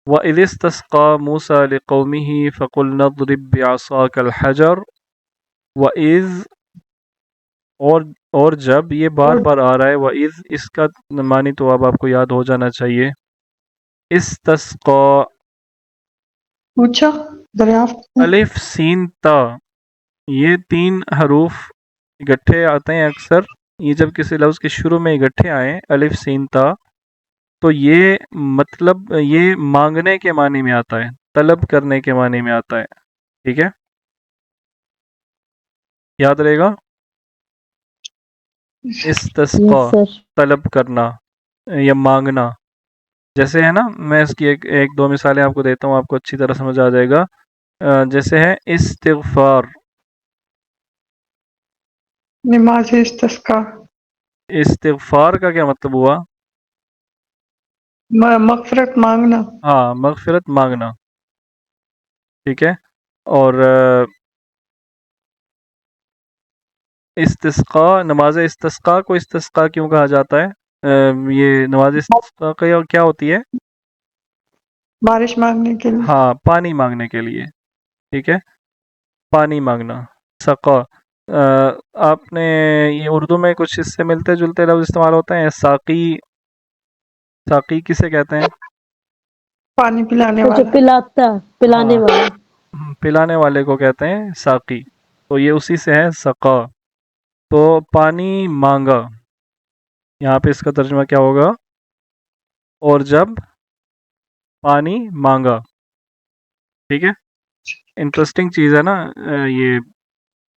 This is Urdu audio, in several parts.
وَإِذِ اسْتَسْقَى مُوسَى لِقَوْمِهِ فَقُلْنَا اضْرِبْ بِعَصَاكَ الْحَجَرَ وَإِذ اور جب، یہ بار بار آ رہا ہے وَإِذ، اس کا معنی تو اب آپ کو یاد ہو جانا چاہیے. استسقا، پوچھا، دریافت. الف سین تا، یہ 3 حروف اکٹھے آتے ہیں اکثر. یہ جب کسی لفظ کے شروع میں اکٹھے آئیں الف سین تا، تو یہ مطلب یہ مانگنے کے معنی میں آتا ہے، طلب کرنے کے معنی میں آتا ہے. ٹھیک ہے، یاد رہے گا. استسقا، یس سر. طلب کرنا یا مانگنا. جیسے ہے نا، میں اس کی ایک دو مثالیں آپ کو دیتا ہوں، آپ کو اچھی طرح سمجھ آ جائے گا. جیسے ہے استغفار. نماز استسقا، استغفار کا کیا مطلب ہوا؟ مغفرت مانگنا. ہاں، مغفرت مانگنا. ٹھیک ہے. اور استسقا، نماز استسقا کو استسقا کیوں کہا جاتا ہے؟ یہ نماز استسقا کیا ہوتی ہے؟ بارش مانگنے کے لیے. ہاں، پانی مانگنے کے لیے. ٹھیک ہے، پانی مانگنا. سقا، آپ نے یہ اردو میں کچھ اس سے ملتے جلتے لفظ استعمال ہوتے ہیں. ساقی، ساقی کسے کہتے ہیں؟ پانی پلانے جو والا. پلاتا، پلانے ہاں، والا. پلانے والے کو کہتے ہیں ساقی. تو یہ اسی سے ہے سقا. تو پانی مانگا، یہاں پہ اس کا ترجمہ کیا ہوگا؟ اور جب پانی مانگا. ٹھیک ہے، انٹرسٹنگ چیز ہے نا یہ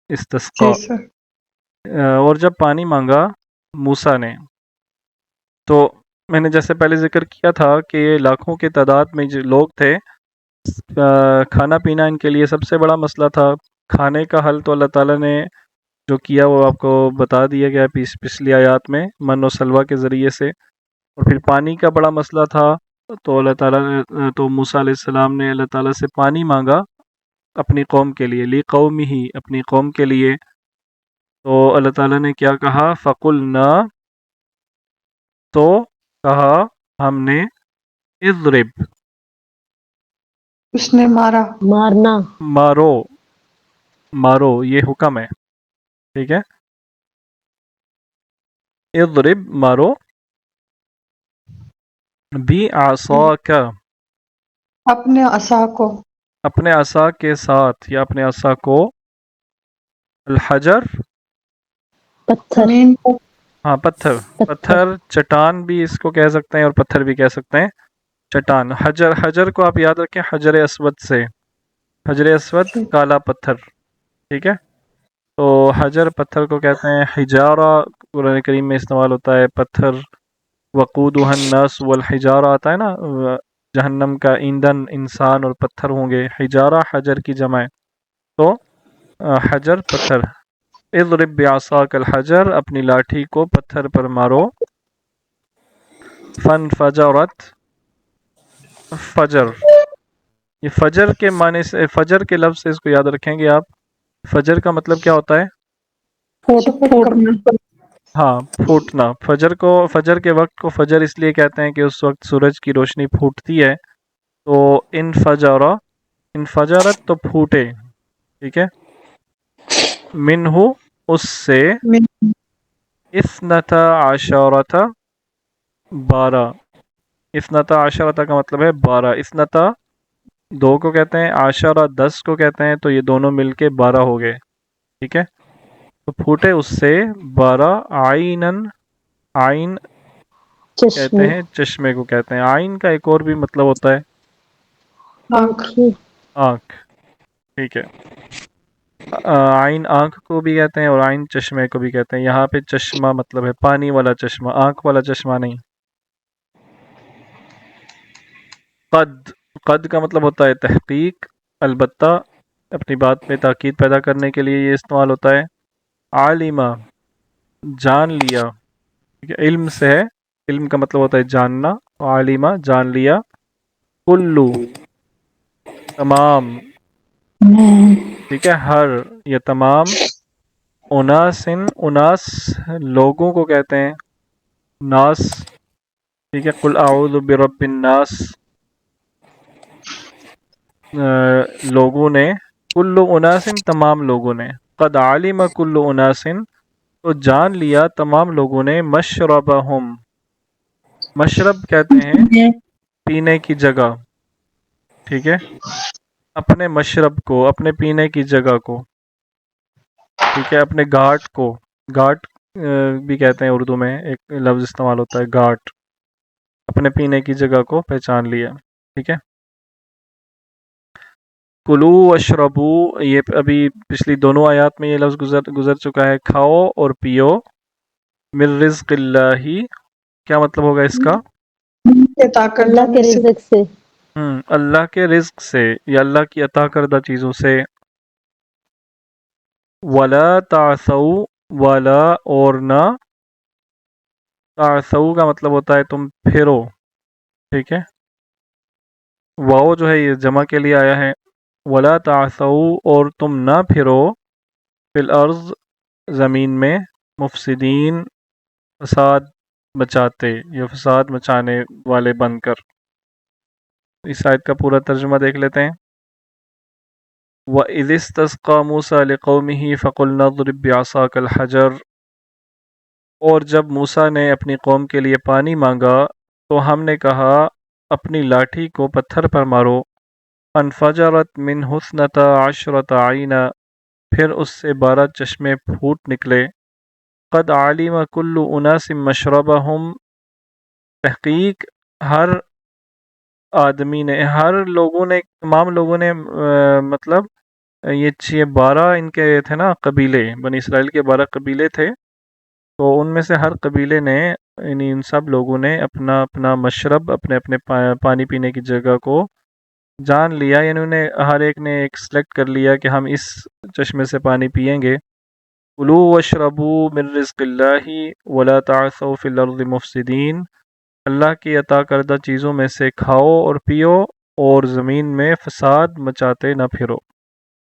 استسقا. جی سر. اور جب پانی مانگا موسیٰ نے، تو میں نے جیسے پہلے ذکر کیا تھا کہ لاکھوں کی تعداد میں جو لوگ تھے، کھانا پینا ان کے لیے سب سے بڑا مسئلہ تھا. کھانے کا حل تو اللہ تعالیٰ نے جو کیا وہ آپ کو بتا دیا گیا پچھلی آیات میں، من و سلوہ کے ذریعے سے. اور پھر پانی کا بڑا مسئلہ تھا، تو اللہ تعالیٰ نے، تو موسیٰ علیہ السلام نے اللہ تعالیٰ سے پانی مانگا اپنی قوم کے لیے، لی قومی ہی، اپنی قوم کے لیے. تو اللہ تعالیٰ نے کیا کہا؟ فَقُلْنَا، تو کہا ہم نے، اضرب، اس نے مارا. مارنا. مارو، مارو یہ حکم ہے. ٹھیک ہے، اضرب مارو، بعصاک، اپنے عصا کو. اپنے عصا کے ساتھ یا اپنے عصا کو، الحجر، پتھر. زمین کو. ہاں پتھر. پتھر، چٹان بھی اس کو کہہ سکتے ہیں اور پتھر بھی کہہ سکتے ہیں. چٹان، حجر، حجر کو آپ یاد رکھیں حجر اسود سے، حجر اسود کالا پتھر. ٹھیک ہے، تو حجر پتھر کو کہتے ہیں. حجارہ قرآن کریم میں استعمال ہوتا ہے، پتھر. وقودها الناس والحجارہ آتا ہے نا، جہنم کا ایندھن انسان اور پتھر ہوں گے. حجارہ حجر کی جمع ہے، تو حجر پتھر. اضرب بعصاک الحجر، اپنی لاٹھی کو پتھر پر مارو. فانفجرت، فجر، یہ فجر کے معنی سے، فجر کے لفظ سے اس کو یاد رکھیں گے آپ. فجر کا مطلب کیا ہوتا ہے؟ پھوٹنا. ہاں، پھوٹنا. فجر کو، فجر کے وقت کو فجر اس لیے کہتے ہیں کہ اس وقت سورج کی روشنی پھوٹتی ہے. تو انفجارہ، انفجرت تو پھوٹے. ٹھیک ہے، منہ، اس سے، اثنتا عشرۃ، 12. اثنتا عشرۃ کا مطلب ہے 12. اثنتا 2 کو کہتے ہیں، عشرہ 10 کو کہتے ہیں، تو یہ دونوں مل کے 12 ہو گئے. ٹھیک ہے، تو پھوٹے اس سے 12. عینن، عین کہتے ہیں چشمے کو کہتے ہیں. عین کا ایک اور بھی مطلب ہوتا ہے آنکھ. ٹھیک ہے، عین آنکھ کو بھی کہتے ہیں اور عین چشمے کو بھی کہتے ہیں. یہاں پہ چشمہ مطلب ہے پانی والا چشمہ، آنکھ والا چشمہ نہیں. قد، قد کا مطلب ہوتا ہے تحقیق، البتہ اپنی بات پہ تاکید پیدا کرنے کے لیے یہ استعمال ہوتا ہے. عالمہ، جان لیا. ٹھیک ہے، علم سے ہے، علم کا مطلب ہوتا ہے جاننا. عالمہ جان لیا. کلو، تمام. ٹھیک ہے، ہر یا تمام. اناسن، اناس لوگوں کو کہتے ہیں، ناس. ٹھیک ہے، قل اعوذ برب الناس. لوگوں نے، کل اناسن تمام لوگوں نے، قد علم کل اناسن تو جان لیا تمام لوگوں نے، مشربہم، مشرب کہتے ہیں پینے کی جگہ، ٹھیک ہے، اپنے مشرب کو، اپنے پینے کی جگہ کو، ٹھیک ہے، اپنے گھاٹ کو، گھاٹ بھی کہتے ہیں اردو میں، ایک لفظ استعمال ہوتا ہے گھاٹ، اپنے پینے کی جگہ کو پہچان لیا، ٹھیک ہے۔ کلو واشربو، یہ ابھی پچھلی دونوں آیات میں یہ لفظ گزر چکا ہے، کھاؤ اور پیو، من رزق اللہ، کیا مطلب ہوگا اس کا؟ عطا کردہ اللہ کے میں سے رزق سے، اللہ کے رزق سے یا اللہ کی عطا کردہ چیزوں سے، ولا تعثوا، ولا اور نہ، تعثوا کا مطلب ہوتا ہے تم پھرو، ٹھیک ہے، واؤ جو ہے یہ جمع کے لیے آیا ہے، ولا تعثوا اور تم نہ پھرو، فی الارض زمین میں، مفسدین فساد مچاتے یا فساد مچانے والے بن کر۔ اس آیت کا پورا ترجمہ دیکھ لیتے ہیں۔ وَإِذِ اسْتَسْقَىٰ مُوسَىٰ لِقَوْمِهِ فَقُلْنَا اضْرِب بِّعَصَاكَ الْحَجَرَ، اور جب موسیٰ نے اپنی قوم کے لیے پانی مانگا تو ہم نے کہا اپنی لاٹھی کو پتھر پر مارو، فَانْفَجَرَتْ مِنْهُ اثْنَتَا عَشْرَةَ عَيْنًا، پھر اس سے 12 چشمے پھوٹ نکلے، قَدْ عَلِمَ كُلُّ أُنَاسٍ مَّشْرَبَهُمْ، تحقیق ہر آدمی نے، ہر لوگوں نے، تمام لوگوں نے، مطلب یہ 12 ان کے تھے نا قبیلے، بنی اسرائیل کے 12 قبیلے تھے، تو ان میں سے ہر قبیلے نے، یعنی ان سب لوگوں نے اپنا اپنا مشرب، اپنے اپنے پانی پینے کی جگہ کو جان لیا، یعنی انہیں ہر ایک نے ایک سلیکٹ کر لیا کہ ہم اس چشمے سے پانی پیئیں گے۔ کلوا واشربوا من رزق اللہ ولا تعثوا فی الارض مفسدین، اللہ کی عطا کردہ چیزوں میں سے کھاؤ اور پیو اور زمین میں فساد مچاتے نہ پھرو۔